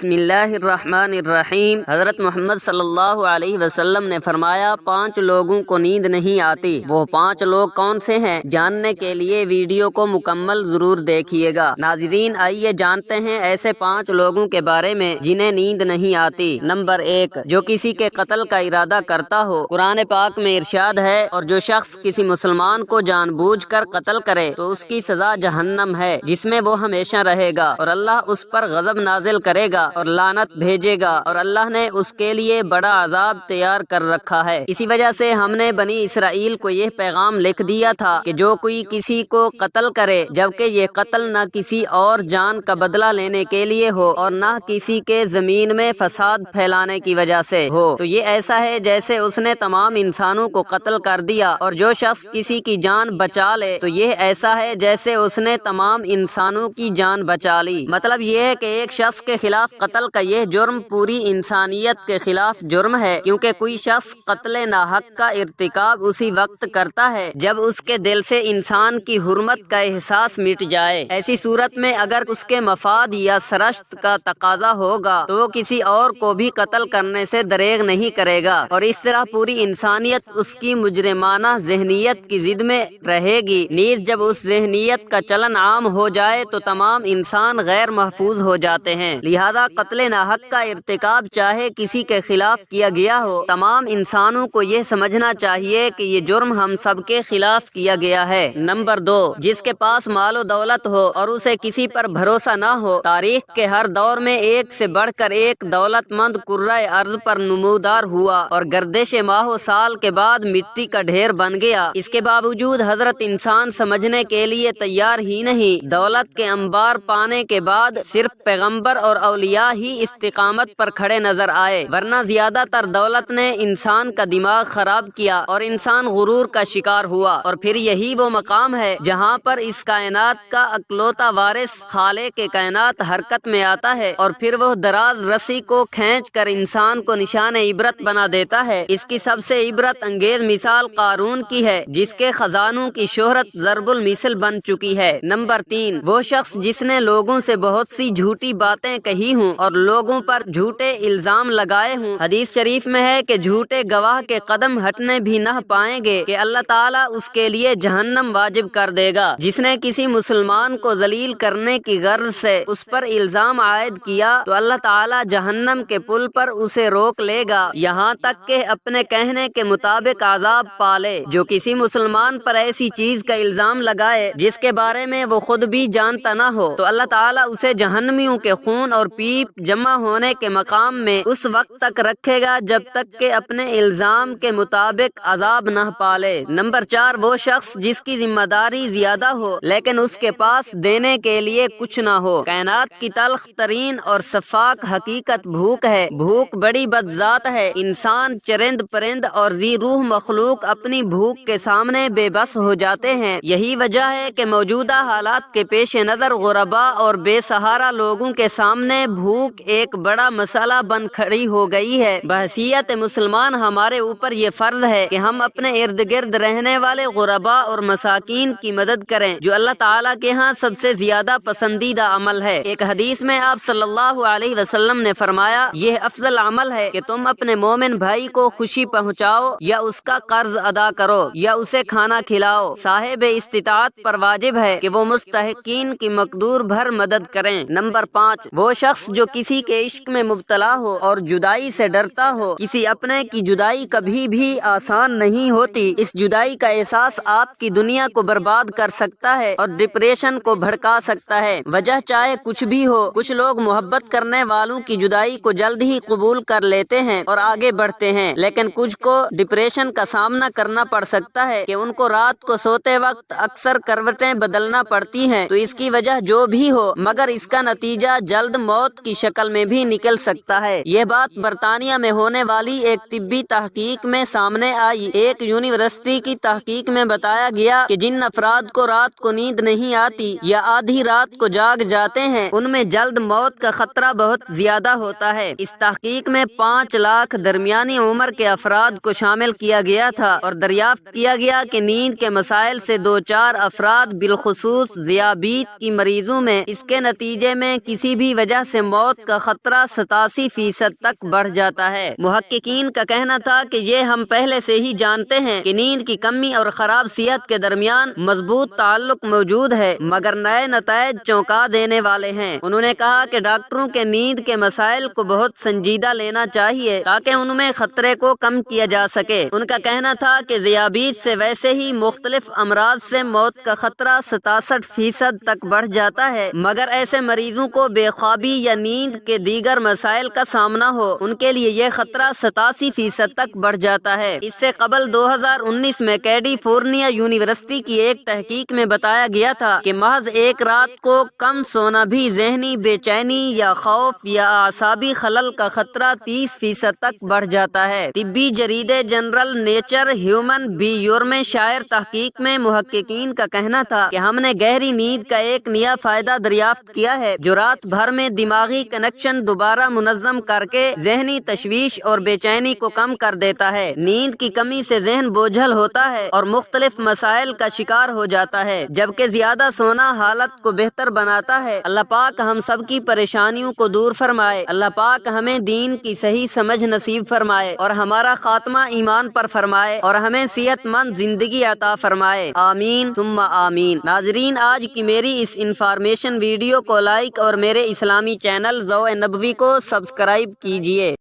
بسم اللہ الرحمن الرحیم۔ حضرت محمد صلی اللہ علیہ وسلم نے فرمایا 5 لوگوں کو نیند نہیں آتی۔ وہ 5 لوگ کون سے ہیں؟ جاننے کے لیے ویڈیو کو مکمل ضرور دیکھیے گا۔ ناظرین، آئیے جانتے ہیں ایسے 5 لوگوں کے بارے میں جنہیں نیند نہیں آتی۔ نمبر 1، جو کسی کے قتل کا ارادہ کرتا ہو۔ قرآن پاک میں ارشاد ہے، اور جو شخص کسی مسلمان کو جان بوجھ کر قتل کرے تو اس کی سزا جہنم ہے، جس میں وہ ہمیشہ رہے گا، اور اللہ اس پر غضب نازل کرے گا اور لعنت بھیجے گا، اور اللہ نے اس کے لیے بڑا عذاب تیار کر رکھا ہے۔ اسی وجہ سے ہم نے بنی اسرائیل کو یہ پیغام لکھ دیا تھا کہ جو کوئی کسی کو قتل کرے، جبکہ یہ قتل نہ کسی اور جان کا بدلہ لینے کے لیے ہو اور نہ کسی کے زمین میں فساد پھیلانے کی وجہ سے ہو، تو یہ ایسا ہے جیسے اس نے تمام انسانوں کو قتل کر دیا، اور جو شخص کسی کی جان بچا لے تو یہ ایسا ہے جیسے اس نے تمام انسانوں کی جان بچا لی۔ مطلب یہ ہے کہ ایک شخص کے خلاف قتل کا یہ جرم پوری انسانیت کے خلاف جرم ہے، کیونکہ کوئی شخص قتل ناحق کا ارتکاب اسی وقت کرتا ہے جب اس کے دل سے انسان کی حرمت کا احساس مٹ جائے۔ ایسی صورت میں اگر اس کے مفاد یا سرشت کا تقاضا ہوگا تو وہ کسی اور کو بھی قتل کرنے سے دریغ نہیں کرے گا، اور اس طرح پوری انسانیت اس کی مجرمانہ ذہنیت کی ضد میں رہے گی۔ نیز جب اس ذہنیت کا چلن عام ہو جائے تو تمام انسان غیر محفوظ ہو جاتے ہیں۔ لہذا قتل ناحق کا ارتکاب چاہے کسی کے خلاف کیا گیا ہو، تمام انسانوں کو یہ سمجھنا چاہیے کہ یہ جرم ہم سب کے خلاف کیا گیا ہے۔ نمبر 2، جس کے پاس مال و دولت ہو اور اسے کسی پر بھروسہ نہ ہو۔ تاریخ کے ہر دور میں ایک سے بڑھ کر ایک دولت مند کرۂ ارض پر نمودار ہوا اور گردش ماہ و سال کے بعد مٹی کا ڈھیر بن گیا۔ اس کے باوجود حضرت انسان سمجھنے کے لیے تیار ہی نہیں۔ دولت کے انبار پانے کے بعد صرف پیغمبر اور اولیاء ہی استقامت پر کھڑے نظر آئے، ورنہ زیادہ تر دولت نے انسان کا دماغ خراب کیا اور انسان غرور کا شکار ہوا۔ اور پھر یہی وہ مقام ہے جہاں پر اس کائنات کا اکلوتا وارث خالق کائنات حرکت میں آتا ہے، اور پھر وہ دراز رسی کو کھینچ کر انسان کو نشان عبرت بنا دیتا ہے۔ اس کی سب سے عبرت انگیز مثال قارون کی ہے، جس کے خزانوں کی شہرت ضرب المثل بن چکی ہے۔ نمبر 3، وہ شخص جس نے لوگوں سے بہت سی جھوٹی باتیں کہی ہوں اور لوگوں پر جھوٹے الزام لگائے ہوں۔ حدیث شریف میں ہے کہ جھوٹے گواہ کے قدم ہٹنے بھی نہ پائیں گے کہ اللہ تعالیٰ اس کے لیے جہنم واجب کر دے گا۔ جس نے کسی مسلمان کو ذلیل کرنے کی غرض سے اس پر الزام عائد کیا تو اللہ تعالیٰ جہنم کے پل پر اسے روک لے گا، یہاں تک کہ اپنے کہنے کے مطابق عذاب پالے۔ جو کسی مسلمان پر ایسی چیز کا الزام لگائے جس کے بارے میں وہ خود بھی جانتا نہ ہو تو اللہ تعالیٰ اسے جہنمیوں کے خون اور پیپ جمع ہونے کے مقام میں اس وقت تک رکھے گا جب تک کہ اپنے الزام کے مطابق عذاب نہ پالے۔ نمبر 4، وہ شخص جس کی ذمہ داری زیادہ ہو لیکن اس کے پاس دینے کے لیے کچھ نہ ہو۔ کائنات کی تلخ ترین اور شفاق حقیقت بھوک ہے۔ بھوک بڑی بدذات ہے۔ انسان، چرند پرند اور ذی روح مخلوق اپنی بھوک کے سامنے بے بس ہو جاتے ہیں۔ یہی وجہ ہے کہ موجودہ حالات کے پیش نظر غربا اور بے سہارا لوگوں کے سامنے بھوک ایک بڑا مسئلہ بن کھڑی ہو گئی ہے۔ بحیثیت مسلمان ہمارے اوپر یہ فرض ہے کہ ہم اپنے ارد گرد رہنے والے غربا اور مساکین کی مدد کریں، جو اللہ تعالیٰ کے ہاں سب سے زیادہ پسندیدہ عمل ہے۔ ایک حدیث میں آپ صلی اللہ علیہ وسلم نے فرمایا، یہ افضل عمل ہے کہ تم اپنے مومن بھائی کو خوشی پہنچاؤ یا اس کا قرض ادا کرو یا اسے کھانا کھلاؤ۔ صاحب استطاعت پر واجب ہے کہ وہ مستحقین کی مقدور بھر مدد کریں۔ نمبر 5، وہ شخص جو کسی کے عشق میں مبتلا ہو اور جدائی سے ڈرتا ہو۔ کسی اپنے کی جدائی کبھی بھی آسان نہیں ہوتی۔ اس جدائی کا احساس آپ کی دنیا کو برباد کر سکتا ہے اور ڈپریشن کو بھڑکا سکتا ہے۔ وجہ چاہے کچھ بھی ہو، کچھ لوگ محبت کرنے والوں کی جدائی کو جلد ہی قبول کر لیتے ہیں اور آگے بڑھتے ہیں، لیکن کچھ کو ڈپریشن کا سامنا کرنا پڑ سکتا ہے کہ ان کو رات کو سوتے وقت اکثر کروٹیں بدلنا پڑتی ہیں۔ تو اس کی وجہ جو بھی ہو، مگر اس کا نتیجہ جلد موت کی شکل میں بھی نکل سکتا ہے۔ یہ بات برطانیہ میں ہونے والی ایک طبی تحقیق میں سامنے آئی۔ ایک یونیورسٹی کی تحقیق میں بتایا گیا کہ جن افراد کو رات کو نیند نہیں آتی یا آدھی رات کو جاگ جاتے ہیں، ان میں جلد موت کا خطرہ بہت زیادہ ہوتا ہے۔ اس تحقیق میں 5 لاکھ درمیانی عمر کے افراد کو شامل کیا گیا تھا اور دریافت کیا گیا کہ نیند کے مسائل سے 2-4 افراد بالخصوص ذیابیط کی مریضوں میں اس کے نتیجے میں کسی بھی وجہ سے موت کا خطرہ 87% تک بڑھ جاتا ہے۔ محققین کا کہنا تھا کہ یہ ہم پہلے سے ہی جانتے ہیں کہ نیند کی کمی اور خراب صحت کے درمیان مضبوط تعلق موجود ہے، مگر نئے نتائج چونکا دینے والے ہیں۔ انہوں نے کہا کہ ڈاکٹروں کے نیند کے مسائل کو بہت سنجیدہ لینا چاہیے تاکہ ان میں خطرے کو کم کیا جا سکے۔ ان کا کہنا تھا کہ ذیابیطس سے ویسے ہی مختلف امراض سے موت کا خطرہ 67% تک بڑھ جاتا ہے، مگر ایسے مریضوں کو بے خوابی یا نیند کے دیگر مسائل کا سامنا ہو، ان کے لیے یہ خطرہ 87% تک بڑھ جاتا ہے۔ اس سے قبل 2019 میں کیلیفورنیا یونیورسٹی کی ایک تحقیق میں بتایا گیا تھا کہ محض ایک رات کو کم سونا بھی ذہنی بے چینی یا خوف یا اعصابی خلل کا خطرہ 30% تک بڑھ جاتا ہے۔ طبی جریدے جنرل نیچر ہیومن بیہیوئر میں شائع تحقیق میں محققین کا کہنا تھا کہ ہم نے گہری نیند کا ایک نیا فائدہ دریافت کیا ہے جو رات بھر میں دماغی کنکشن دوبارہ منظم کر کے ذہنی تشویش اور بے چینی کو کم کر دیتا ہے۔ نیند کی کمی سے ذہن بوجھل ہوتا ہے اور مختلف مسائل کا شکار ہو جاتا ہے، جبکہ زیادہ سونا حالت کو بہتر بناتا ہے۔ اللہ پاک ہم سب کی پریشانیوں کو دور فرمائے۔ اللہ پاک ہمیں دین کی صحیح سمجھ نصیب فرمائے اور ہمارا خاتمہ ایمان پر فرمائے اور ہمیں صحت مند زندگی عطا فرمائے، آمین ثم آمین۔ ناظرین، آج کی میری اس انفارمیشن ویڈیو کو لائک اور میرے اسلامی چینل ضوء نبوی کو سبسکرائب کیجیے۔